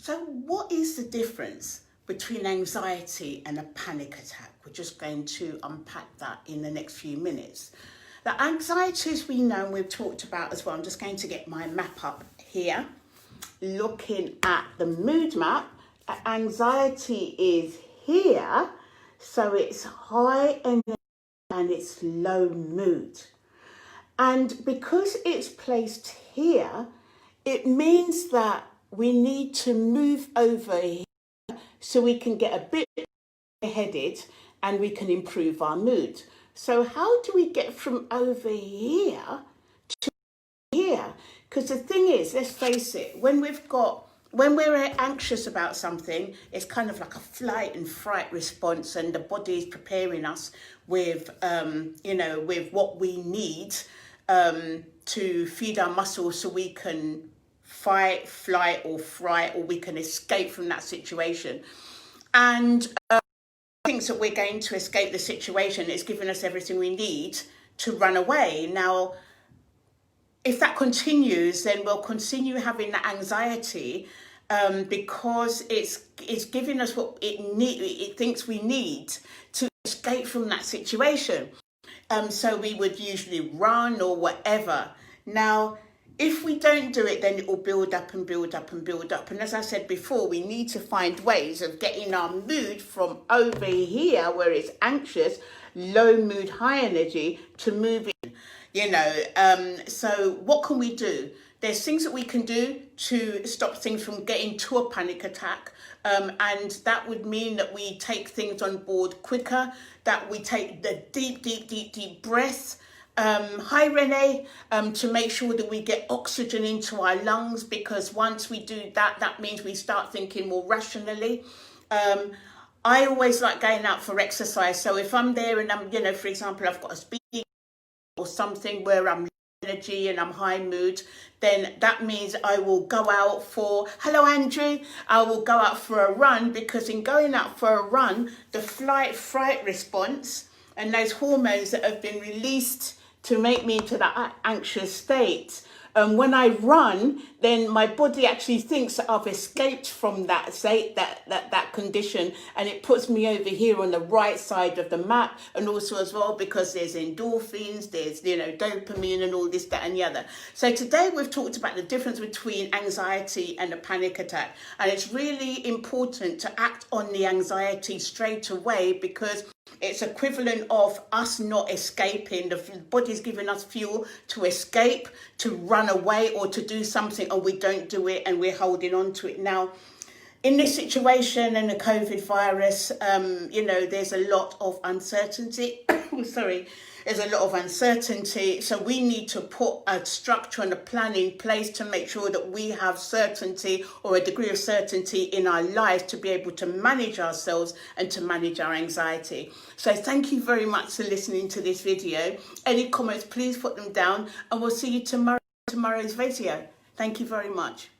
So what is the difference between anxiety and a panic attack? We're just going to unpack that in the next few minutes. The anxieties we know and we've talked about as well. I'm just going to get my map up here. Looking at the mood map, anxiety is here. So it's high energy and it's low mood. And because it's placed here, it means that we need to move over here so we can get a bit headed and we can improve our mood. So how do we get from over here to here? Because the thing is, let's face it, when we're anxious about something, it's kind of like a flight and fright response, and the body is preparing us with, with what we need to feed our muscles so we can fight, flight or fright, or we can escape from that situation. And thinks that we're going to escape the situation. It's giving us everything we need to run away. Now, if that continues, then we'll continue having that anxiety because it's giving us what it thinks we need to escape from that situation. So we would usually run or whatever. Now, if we don't do it, then it will build up and build up and build up. And as I said before, we need to find ways of getting our mood from over here, where it's anxious, low mood, high energy, to move in, So what can we do? There's things that we can do to stop things from getting to a panic attack. And that would mean that we take things on board quicker, that we take the deep breaths. Hi Renee, to make sure that we get oxygen into our lungs, because once we do that, that means we start thinking more rationally. I always like going out for exercise. So if I'm there and I'm, for example, I've got a speaking or something where I'm low energy and I'm high mood, then that means I will go out for, hello Andrew, I will go out for a run, because in going out for a run, the flight-fright response and those hormones that have been released to make me into that anxious state. When I run, then my body actually thinks that I've escaped from that state, that condition, and it puts me over here on the right side of the map. And also as well, because there's endorphins, there's dopamine and all this, that and the other. So today we've talked about the difference between anxiety and a panic attack, and it's really important to act on the anxiety straight away, because it's equivalent of us not escaping. The body's giving us fuel to escape, to run away, or to do something, and we don't do it, and we're holding on to it. Now, in this situation and the COVID virus, there's a lot of uncertainty. There's a lot of uncertainty. So we need to put a structure and a plan in place to make sure that we have certainty, or a degree of certainty in our lives, to be able to manage ourselves and to manage our anxiety. So thank you very much for listening to this video. Any comments, please put them down, and we'll see you tomorrow's video. Thank you very much.